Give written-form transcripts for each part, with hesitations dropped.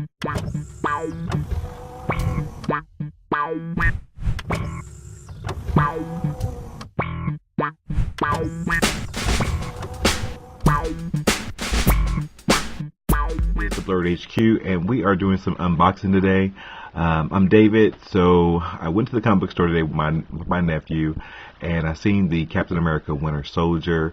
It's the Blurred HQ, and we are doing some unboxing today. I'm David, so I went to the comic book store today with my nephew, and I seen the Captain America Winter Soldier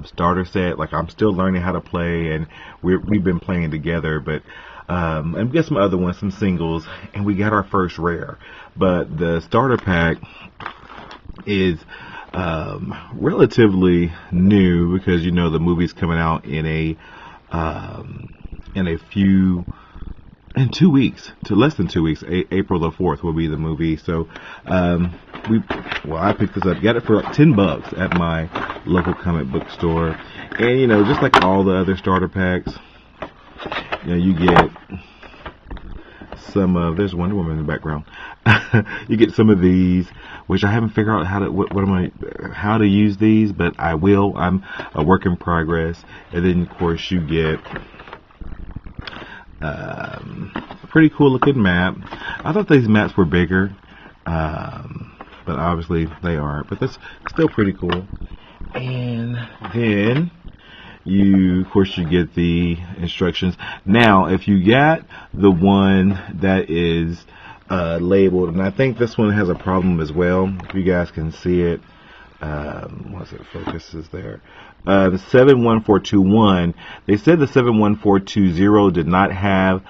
starter set. Like, I'm still learning how to play, and we've been playing together, but and we got some other ones, some singles, and we got our first rare. But the starter pack is relatively new because, you know, the movie's coming out in 2 weeks, to less than 2 weeks. April the 4th will be the movie. So I picked this up, got it for like $10 at my local comic book store. And, you know, just like all the other starter packs, you know, you get some of, there's Wonder Woman in the background. You get some of these, which I haven't figured out how to use these, but I will. I'm a work in progress. And then, of course, you get a pretty cool looking map. I thought these maps were bigger, but obviously they aren't. But that's still pretty cool. And then of course, you get the instructions. Now, if you got the one that is labeled, and I think this one has a problem as well, if you guys can see it. Once it focuses there, the 71421, they said the 71420 did not have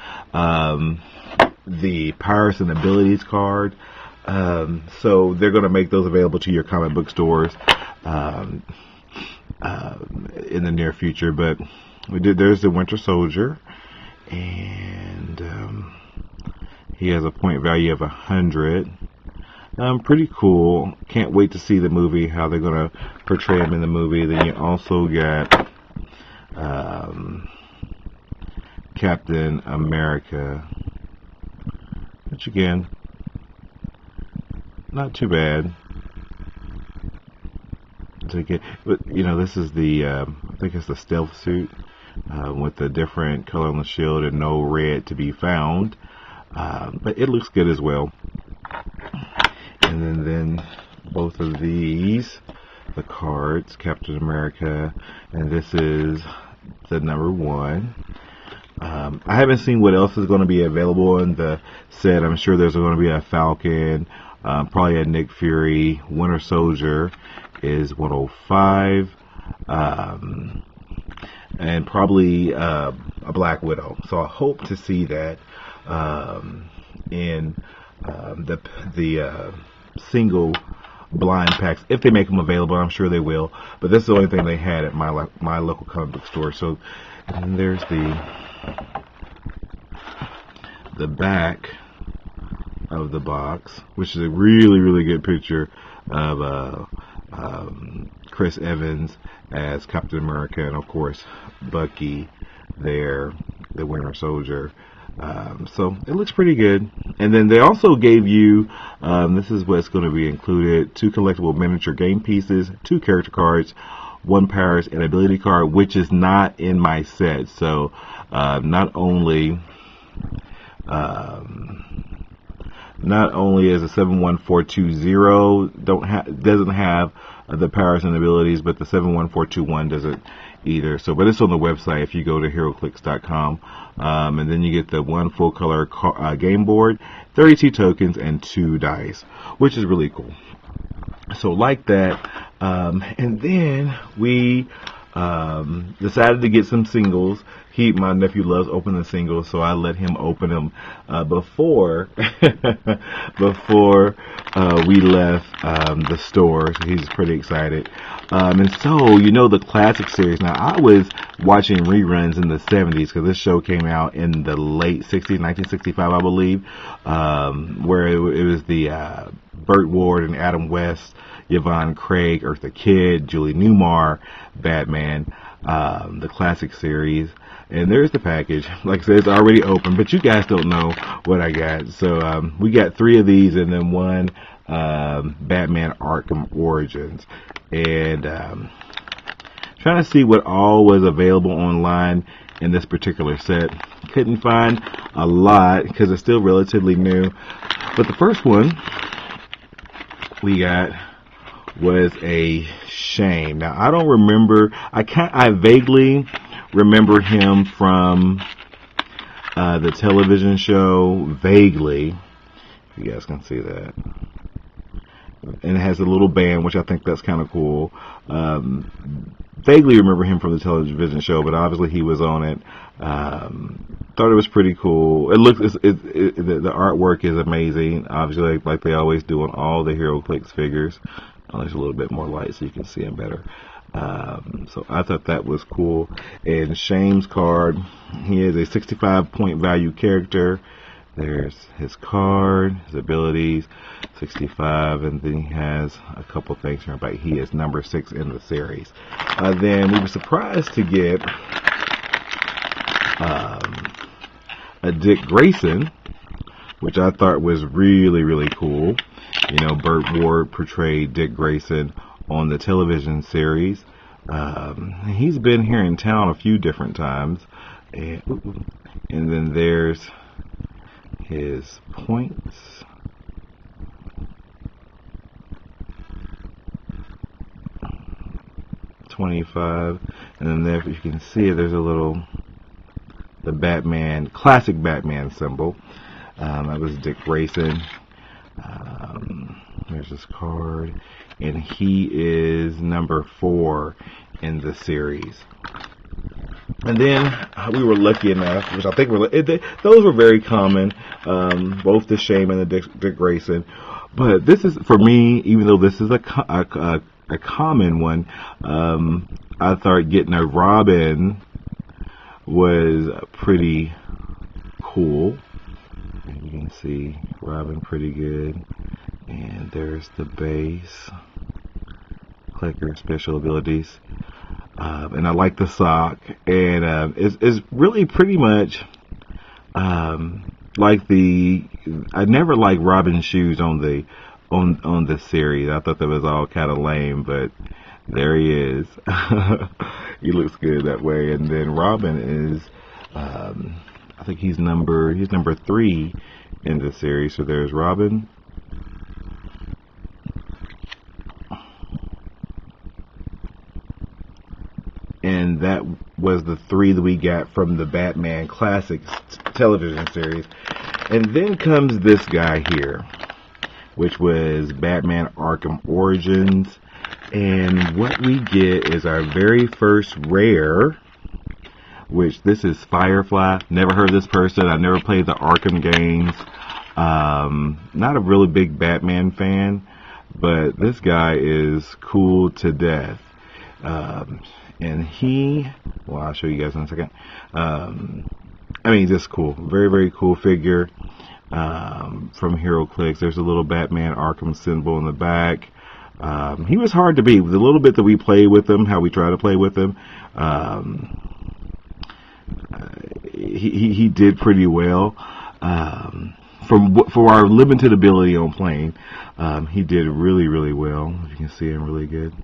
the powers and abilities card, so they're going to make those available to your comic book stores in the near future. But there's the Winter Soldier, and he has a point value of 100. Pretty cool. Can't wait to see the movie, how they're going to portray him in the movie. Then you also got Captain America, which again, not too bad. But, you know, this is the, I think it's the stealth suit with the different color on the shield and no red to be found. But it looks good as well. And then both of these, the cards, Captain America, and this is the number 1. I haven't seen what else is going to be available in the set. I'm sure there's going to be a Falcon, probably a Nick Fury. Winter Soldier is 105, and probably a Black Widow. So I hope to see that in the single blind packs, if they make them available. I'm sure they will, but that's the only thing they had at my local comic book store. So, and there's the back of the box, which is a really good picture of Chris Evans as Captain America, and of course Bucky there, the Winter Soldier. So it looks pretty good. And then they also gave you, this is what's going to be included: 2 collectible miniature game pieces, 2 character cards, 1 powers and ability card, which is not in my set. So not only is a 71420 doesn't have the powers and abilities, but the 71421 doesn't either. So, but it's on the website if you go to Heroclix.com. And then you get the 1 full color game board, 32 tokens, and 2 dice, which is really cool. So like that. And then we decided to get some singles. My nephew loves opening singles, so I let him open them before we left the store. So he's pretty excited. And so, you know, the classic series. Now, I was watching reruns in the 70s because this show came out in the late 60s, 1965, I believe, where it was the Burt Ward and Adam West, Yvonne Craig, Eartha Kitt, Julie Newmar, Batman, the classic series. And there's the package. Like I said, it's already open, but you guys don't know what I got. So we got 3 of these, and then 1 Batman Arkham Origins. And trying to see what all was available online in this particular set. Couldn't find a lot because it's still relatively new. But the first one we got was a Shame. Now I don't remember. I vaguely remember him from the television show. Vaguely, you guys can see that. And it has a little band, which I think that's kind of cool. Vaguely remember him from the television show, but obviously he was on it. Thought it was pretty cool. It looks, the artwork is amazing. Obviously, like they always do on all the Heroclix figures. Oh, there's a little bit more light so you can see him better. So I thought that was cool. And Shame's card, he is a 65 point value character. There's his card, his abilities, 65, and then he has a couple things here, but he is number 6 in the series. Then we were surprised to get a Dick Grayson, which I thought was really, really cool. You know, Burt Ward portrayed Dick Grayson on the television series. He's been here in town a few different times. And then there's his points. $25, and then there, if you can see it, there's a little, the Batman, classic Batman symbol. That was Dick Grayson. There's his card, and he is number 4 in the series. And then we were lucky enough, which I think those were very common, both the Shame and the Dick Grayson. But this is, for me, even though this is a common one, I thought getting a Robin was pretty cool. And you can see Robin pretty good. And there's the base, clicker, special abilities. And I like the sock, and it's really pretty much like I never liked Robin's shoes on the series. I thought that was all kind of lame, but there he is. He looks good that way. And then Robin is, I think he's number 3 in the series. So there's Robin. And that was the 3 that we got from the Batman Classics television series. And then comes this guy here, which was Batman Arkham Origins. And what we get is our very first rare, which this is Firefly. Never heard of this person. I never played the Arkham games. Not a really big Batman fan, but this guy is cool to death. And well, I'll show you guys in a second. I mean, just cool. Very, very cool figure from Heroclix. There's a little Batman Arkham symbol in the back. He was hard to beat. The little bit that we played with him, how we try to play with him, he did pretty well. For our limited ability on playing, he did really, really well. You can see him really good.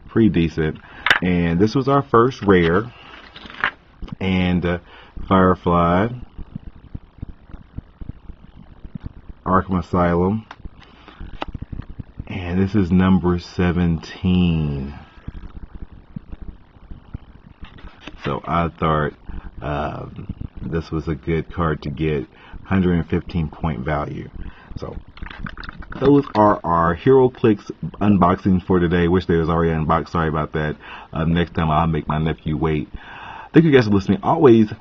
Pretty decent. And this was our first rare. And Firefly, Arkham Asylum, and this is number 17. So I thought this was a good card to get. 115 point value. So those are our Heroclix unboxings for today. Wish they was already unboxed. Sorry about that. Next time I'll make my nephew wait. Thank you guys for listening. Always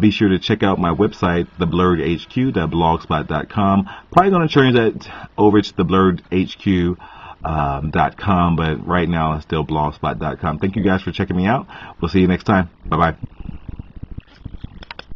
be sure to check out my website, theblurredhq.blogspot.com. Probably going to change that over to theblurredhq.com, but right now it's still blogspot.com. Thank you guys for checking me out. We'll see you next time. Bye-bye.